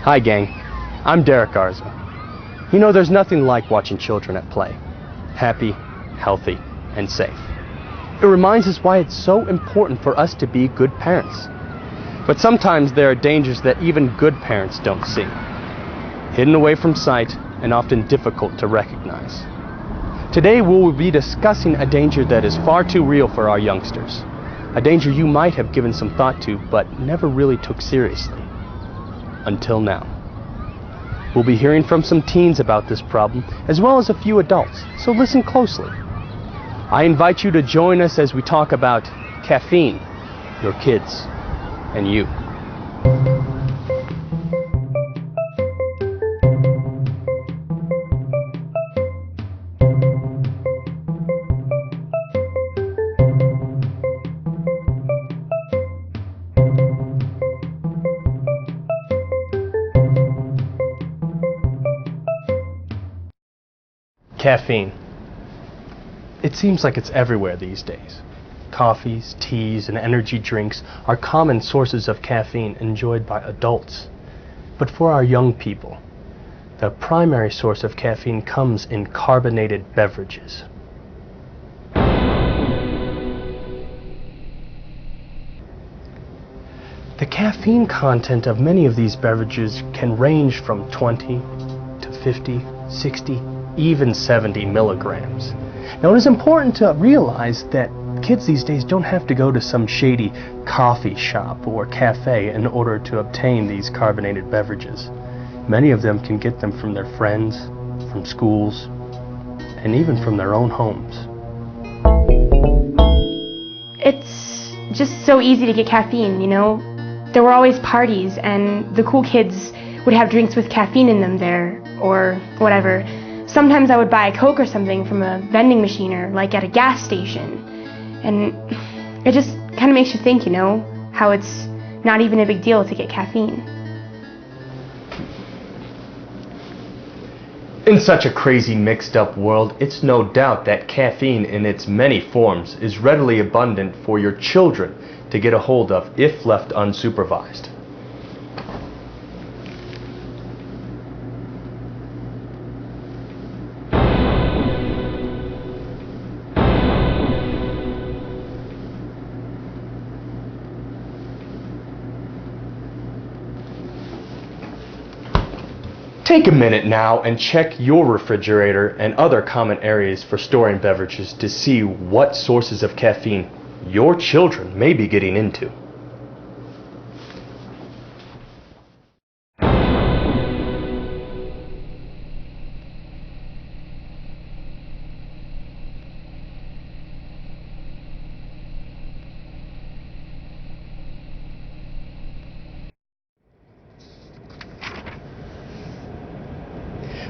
Hi gang, I'm Derek Garza. You know, there's nothing like watching children at play. Happy, healthy, and safe. It reminds us why it's so important for us to be good parents. But sometimes there are dangers that even good parents don't see. Hidden away from sight and often difficult to recognize. Today we will be discussing a danger that is far too real for our youngsters. A danger you might have given some thought to, but never really took seriously. Until now. We'll be hearing from some teens about this problem, as well as a few adults, so listen closely. I invite you to join us as we talk about caffeine, your kids, and you. Caffeine. It seems like it's everywhere these days. Coffees, teas, and energy drinks are common sources of caffeine enjoyed by adults. But for our young people, the primary source of caffeine comes in carbonated beverages. The caffeine content of many of these beverages can range from 20 to 50, 60, even 70 milligrams. Now it is important to realize that kids these days don't have to go to some shady coffee shop or cafe in order to obtain these carbonated beverages. Many of them can get them from their friends, from schools, and even from their own homes. It's just so easy to get caffeine, you know? There were always parties and the cool kids would have drinks with caffeine in them there, or whatever. Sometimes I would buy a Coke or something from a vending machine or like at a gas station. And it just kind of makes you think, you know, how it's not even a big deal to get caffeine. In such a crazy mixed up world, it's no doubt that caffeine in its many forms is readily abundant for your children to get a hold of if left unsupervised. Take a minute now and check your refrigerator and other common areas for storing beverages to see what sources of caffeine your children may be getting into.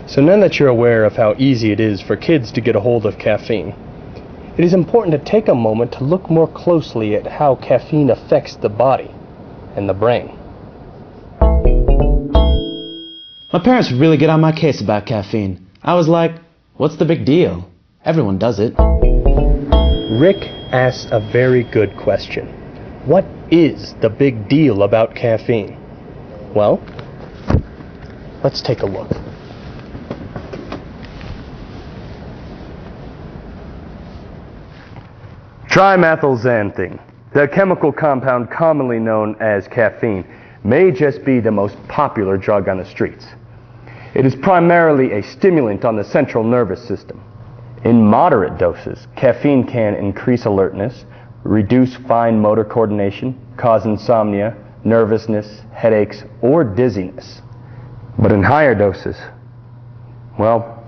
So now that you're aware of how easy it is for kids to get a hold of caffeine, it is important to take a moment to look more closely at how caffeine affects the body and the brain. My parents would really get on my case about caffeine. I was like, what's the big deal? Everyone does it. Rick asked a very good question. What is the big deal about caffeine? Well, let's take a look. Trimethylxanthine, the chemical compound commonly known as caffeine, may just be the most popular drug on the streets. It is primarily a stimulant on the central nervous system. In moderate doses, caffeine can increase alertness, reduce fine motor coordination, cause insomnia, nervousness, headaches, or dizziness. But in higher doses, well,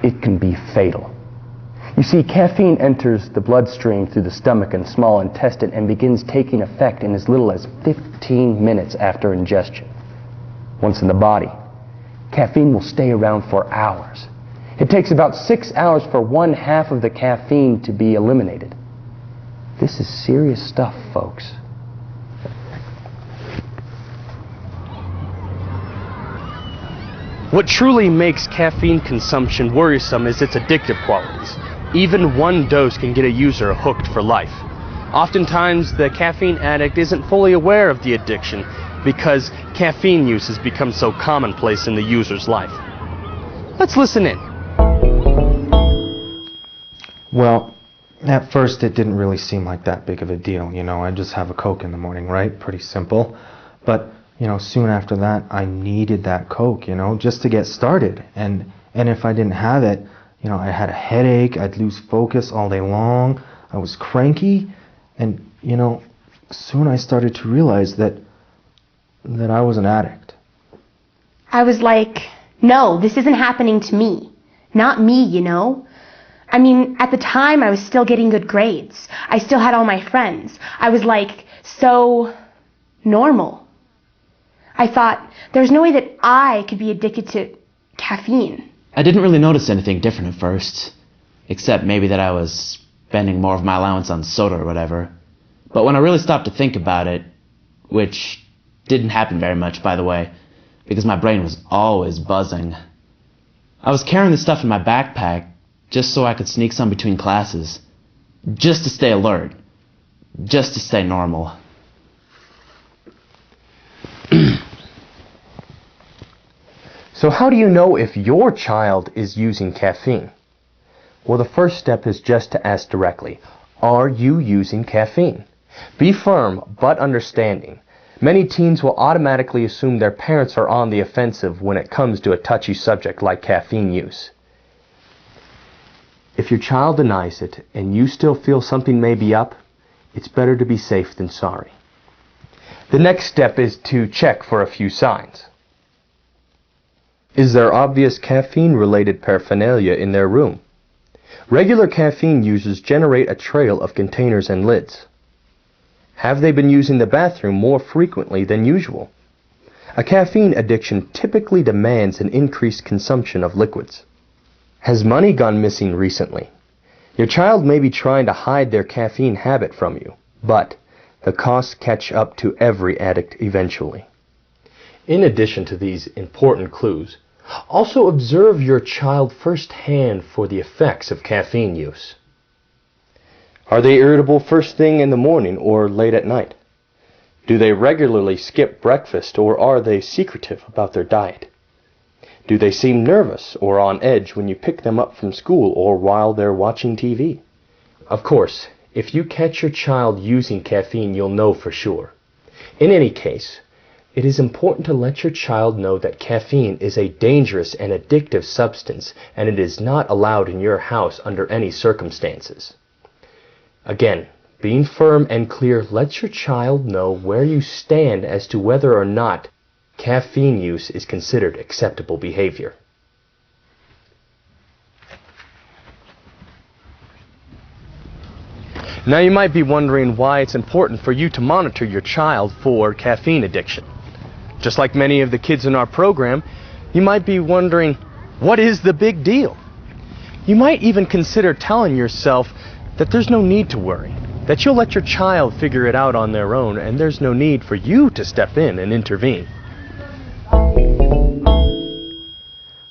it can be fatal. You see, caffeine enters the bloodstream through the stomach and small intestine and begins taking effect in as little as 15 minutes after ingestion. Once in the body, caffeine will stay around for hours. It takes about 6 hours for 1/2 of the caffeine to be eliminated. This is serious stuff, folks. What truly makes caffeine consumption worrisome is its addictive qualities. Even one dose can get a user hooked for life. Oftentimes, the caffeine addict isn't fully aware of the addiction because caffeine use has become so commonplace in the user's life. Let's listen in. Well, at first it didn't really seem like that big of a deal, I just have a Coke in the morning, right? Pretty simple. But, soon after that, I needed that Coke, just to get started. And if I didn't have it, I had a headache, I'd lose focus all day long, I was cranky, and, soon I started to realize that I was an addict. I was like, no, this isn't happening to me. Not me, I mean, at the time I was still getting good grades. I still had all my friends. I was like, so normal. I thought, there's no way that I could be addicted to caffeine. I didn't really notice anything different at first, except maybe that I was spending more of my allowance on soda or whatever. But when I really stopped to think about it, which didn't happen very much, by the way, because my brain was always buzzing, I was carrying the stuff in my backpack just so I could sneak some between classes, just to stay alert, just to stay normal. So how do you know if your child is using caffeine? Well, the first step is just to ask directly, are you using caffeine? Be firm but understanding. Many teens will automatically assume their parents are on the offensive when it comes to a touchy subject like caffeine use. If your child denies it and you still feel something may be up, it's better to be safe than sorry. The next step is to check for a few signs. Is there obvious caffeine-related paraphernalia in their room? Regular caffeine users generate a trail of containers and lids. Have they been using the bathroom more frequently than usual? A caffeine addiction typically demands an increased consumption of liquids. Has money gone missing recently? Your child may be trying to hide their caffeine habit from you, but the costs catch up to every addict eventually. In addition to these important clues, also observe your child firsthand for the effects of caffeine use. Are they irritable first thing in the morning or late at night? Do they regularly skip breakfast or are they secretive about their diet? Do they seem nervous or on edge when you pick them up from school or while they're watching TV? Of course, if you catch your child using caffeine, you'll know for sure. In any case, it is important to let your child know that caffeine is a dangerous and addictive substance and it is not allowed in your house under any circumstances. Again, being firm and clear lets your child know where you stand as to whether or not caffeine use is considered acceptable behavior. Now you might be wondering why it's important for you to monitor your child for caffeine addiction. Just like many of the kids in our program, you might be wondering, what is the big deal? You might even consider telling yourself that there's no need to worry, that you'll let your child figure it out on their own, and there's no need for you to step in and intervene.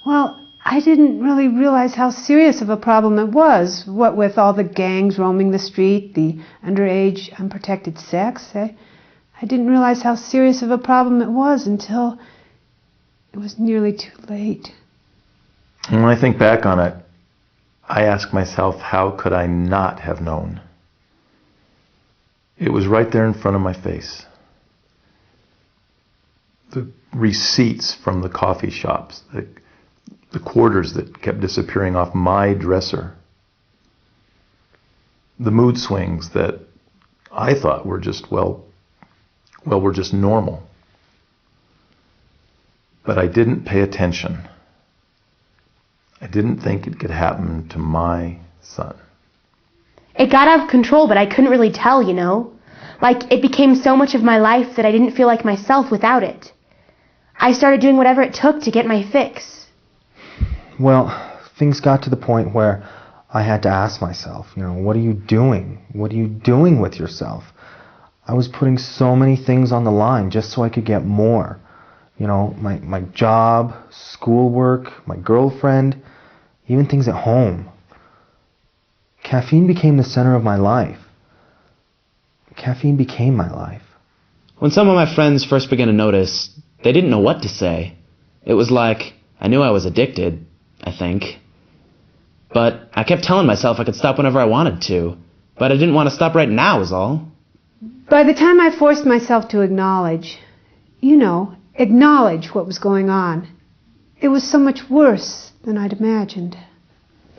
Well, I didn't really realize how serious of a problem it was, what with all the gangs roaming the street, the underage unprotected sex. I didn't realize how serious of a problem it was until it was nearly too late. When I think back on it, I ask myself, how could I not have known? It was right there in front of my face. The receipts from the coffee shops, the quarters that kept disappearing off my dresser, the mood swings that I thought were just, were just normal. But I didn't pay attention. I didn't think it could happen to my son. It got out of control, but I couldn't really tell, Like, it became so much of my life that I didn't feel like myself without it. I started doing whatever it took to get my fix. Well, things got to the point where I had to ask myself, what are you doing? What are you doing with yourself? I was putting so many things on the line just so I could get more. My job, schoolwork, my girlfriend, even things at home. Caffeine became the center of my life. Caffeine became my life. When some of my friends first began to notice, they didn't know what to say. It was like, I knew I was addicted, I think. But I kept telling myself I could stop whenever I wanted to. But I didn't want to stop right now, is all. By the time I forced myself to acknowledge what was going on, it was so much worse than I'd imagined.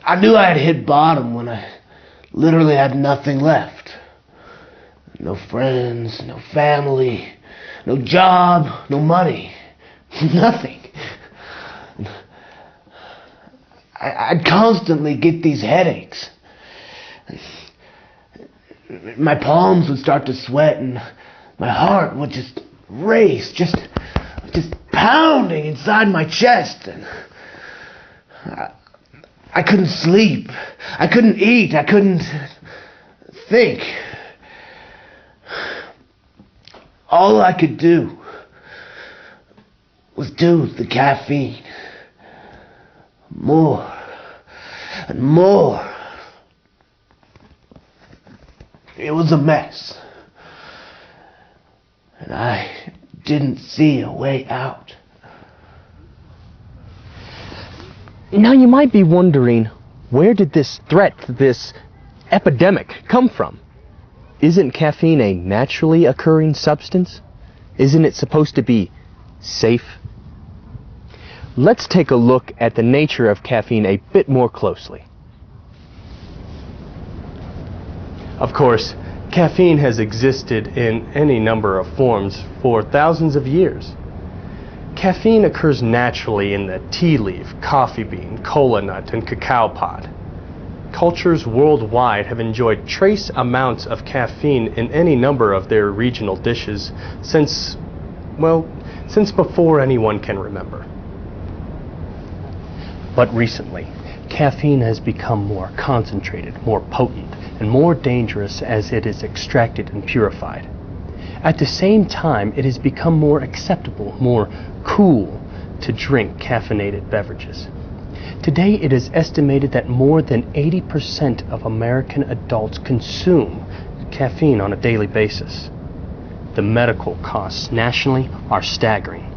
I knew I had hit bottom when I literally had nothing left. No friends, no family, no job, no money, nothing. I'd constantly get these headaches. My palms would start to sweat and my heart would just race, just pounding inside my chest. And I couldn't sleep. I couldn't eat. I couldn't think. All I could do was do the caffeine. More and more. It was a mess. And I didn't see a way out. Now you might be wondering, where did this threat, this epidemic, come from? Isn't caffeine a naturally occurring substance? Isn't it supposed to be safe? Let's take a look at the nature of caffeine a bit more closely. Of course, caffeine has existed in any number of forms for thousands of years. Caffeine occurs naturally in the tea leaf, coffee bean, cola nut, and cacao pod. Cultures worldwide have enjoyed trace amounts of caffeine in any number of their regional dishes since before anyone can remember. But recently, caffeine has become more concentrated, more potent, and more dangerous as it is extracted and purified. At the same time, it has become more acceptable, more cool to drink caffeinated beverages. Today, it is estimated that more than 80% of American adults consume caffeine on a daily basis. The medical costs nationally are staggering.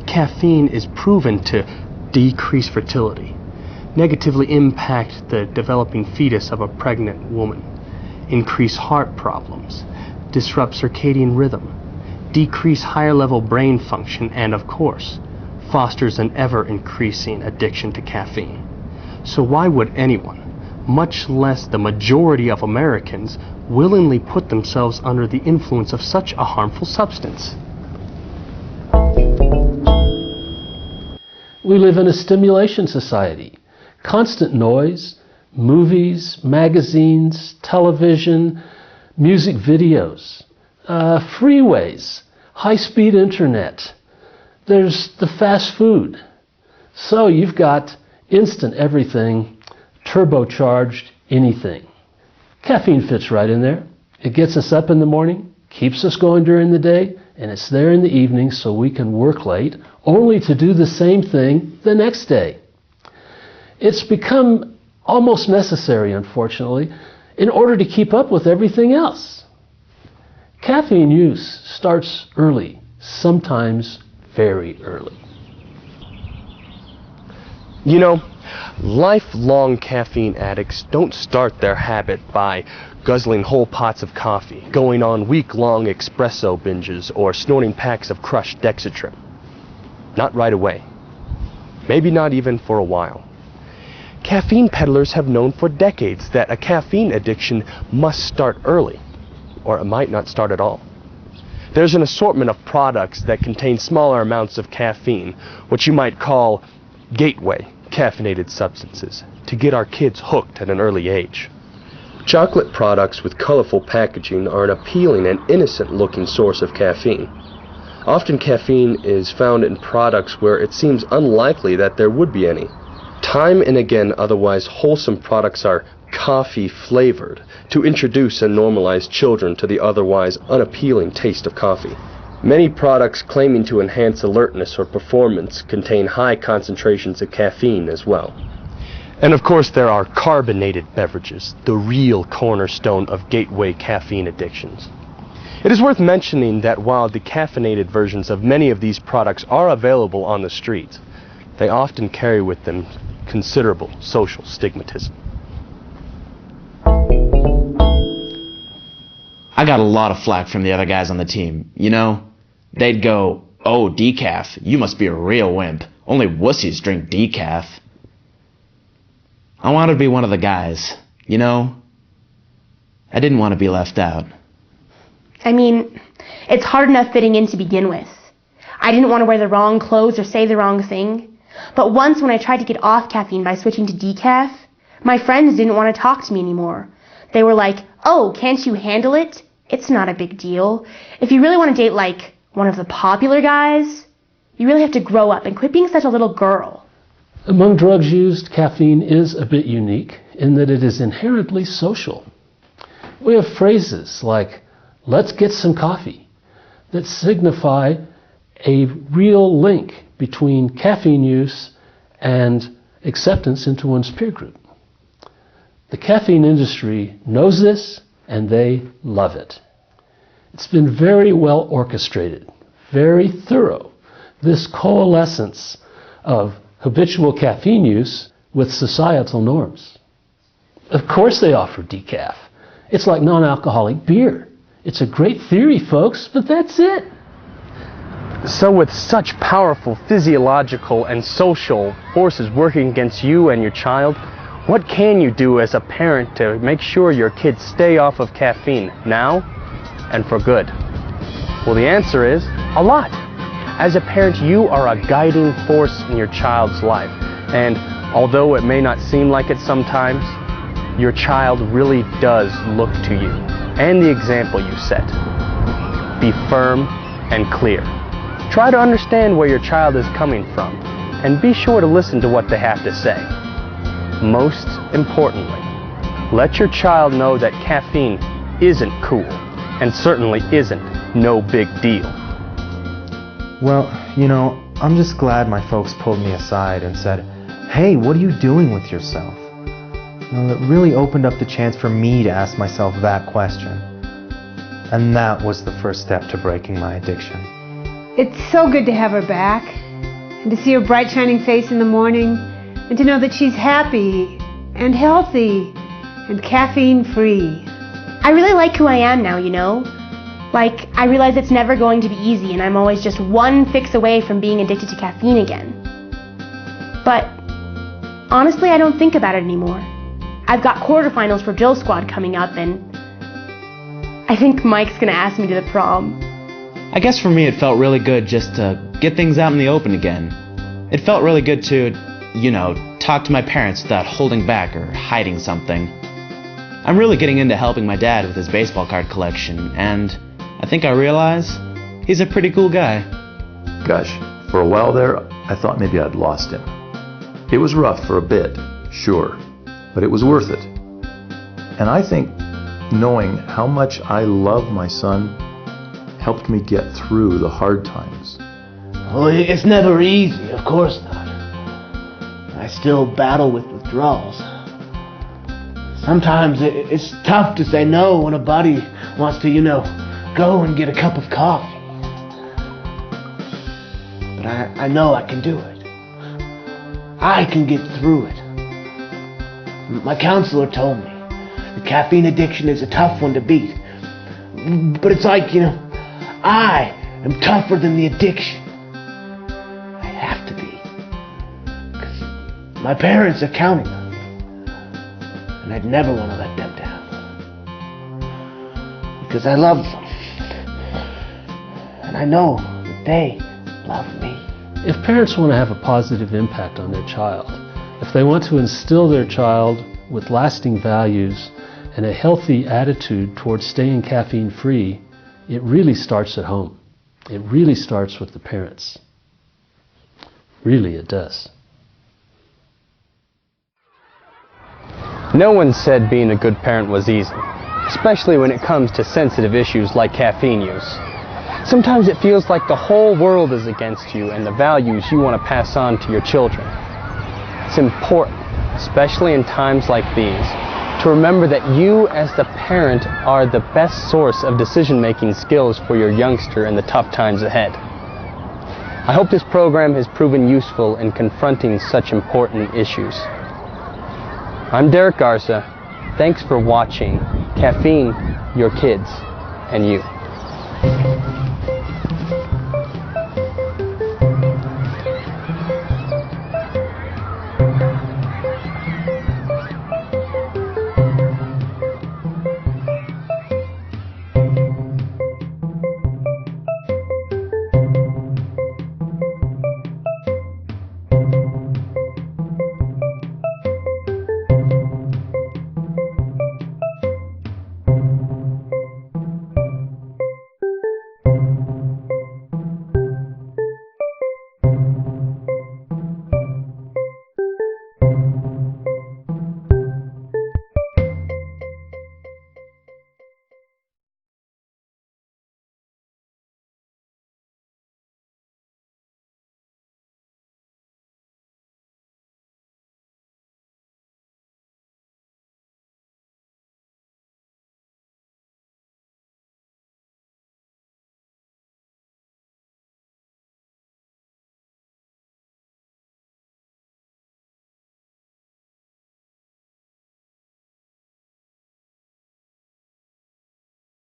Caffeine is proven to decrease fertility, negatively impact the developing fetus of a pregnant woman, increase heart problems, disrupt circadian rhythm, decrease higher level brain function, and of course, fosters an ever-increasing addiction to caffeine. So why would anyone, much less the majority of Americans, willingly put themselves under the influence of such a harmful substance? We live in a stimulation society. Constant noise, movies, magazines, television, music videos, freeways, high-speed internet. There's the fast food. So you've got instant everything, turbocharged anything. Caffeine fits right in there. It gets us up in the morning, keeps us going during the day, and it's there in the evening so we can work late, only to do the same thing the next day. It's become almost necessary, unfortunately, in order to keep up with everything else. Caffeine use starts early, sometimes very early. You know, lifelong caffeine addicts don't start their habit by guzzling whole pots of coffee, going on week-long espresso binges, or snorting packs of crushed dexatrim. Not right away. Maybe not even for a while. Caffeine peddlers have known for decades that a caffeine addiction must start early, or it might not start at all. There's an assortment of products that contain smaller amounts of caffeine, what you might call gateway caffeinated substances, to get our kids hooked at an early age. Chocolate products with colorful packaging are an appealing and innocent-looking source of caffeine. Often caffeine is found in products where it seems unlikely that there would be any. Time and again, otherwise wholesome products are coffee-flavored to introduce and normalize children to the otherwise unappealing taste of coffee. Many products claiming to enhance alertness or performance contain high concentrations of caffeine as well. And of course there are carbonated beverages, the real cornerstone of gateway caffeine addictions. It is worth mentioning that while decaffeinated versions of many of these products are available on the street, they often carry with them considerable social stigmatism. I got a lot of flack from the other guys on the team. You know, they'd go, "Oh, decaf, you must be a real wimp. Only wussies drink decaf." I wanted to be one of the guys, you know? I didn't want to be left out. I mean, it's hard enough fitting in to begin with. I didn't want to wear the wrong clothes or say the wrong thing. But once when I tried to get off caffeine by switching to decaf, my friends didn't want to talk to me anymore. They were like, "Oh, can't you handle it? It's not a big deal. If you really want to date like one of the popular guys, you really have to grow up and quit being such a little girl." Among drugs used, caffeine is a bit unique in that it is inherently social. We have phrases like, "Let's get some coffee," that signify a real link between caffeine use and acceptance into one's peer group. The caffeine industry knows this, and they love it. It's been very well orchestrated, very thorough, this coalescence of habitual caffeine use with societal norms. Of course they offer decaf. It's like non-alcoholic beer. It's a great theory, folks, but that's it. So with such powerful physiological and social forces working against you and your child, what can you do as a parent to make sure your kids stay off of caffeine now and for good? Well, the answer is a lot. As a parent, you are a guiding force in your child's life. And although it may not seem like it sometimes, your child really does look to you and the example you set. Be firm and clear. Try to understand where your child is coming from and be sure to listen to what they have to say. Most importantly, let your child know that caffeine isn't cool and certainly isn't no big deal. Well, you know, I'm just glad my folks pulled me aside and said, "Hey, what are you doing with yourself?" You know, it really opened up the chance for me to ask myself that question. And that was the first step to breaking my addiction. It's so good to have her back, and to see her bright shining face in the morning, and to know that she's happy and healthy and caffeine free. I really like who I am now, you know? Like, I realize it's never going to be easy and I'm always just one fix away from being addicted to caffeine again. But honestly, I don't think about it anymore. I've got quarterfinals for Jill Squad coming up and I think Mike's gonna ask me to the prom. I guess for me it felt really good just to get things out in the open again. It felt really good to, you know, talk to my parents without holding back or hiding something. I'm really getting into helping my dad with his baseball card collection, and I think I realize he's a pretty cool guy. Gosh, for a while there, I thought maybe I'd lost him. It was rough for a bit, sure, but it was worth it. And I think knowing how much I love my son helped me get through the hard times. Oh, it's never easy, of course not. I still battle with withdrawals. Sometimes it's tough to say no when a buddy wants to, go and get a cup of coffee. But I know I can do it. I can get through it. My counselor told me the caffeine addiction is a tough one to beat. But it's like, I am tougher than the addiction. I have to be. Because my parents are counting on me. And I'd never want to let them down. Because I love them. And I know that they love me. If parents want to have a positive impact on their child, if they want to instill their child with lasting values and a healthy attitude towards staying caffeine free, it really starts at home. It really starts with the parents. Really, it does. No one said being a good parent was easy, especially when it comes to sensitive issues like caffeine use. Sometimes it feels like the whole world is against you and the values you want to pass on to your children. It's important, especially in times like these, to remember that you as the parent are the best source of decision-making skills for your youngster in the tough times ahead. I hope this program has proven useful in confronting such important issues. I'm Derek Garza. Thanks for watching Caffeine, Your Kids, and You.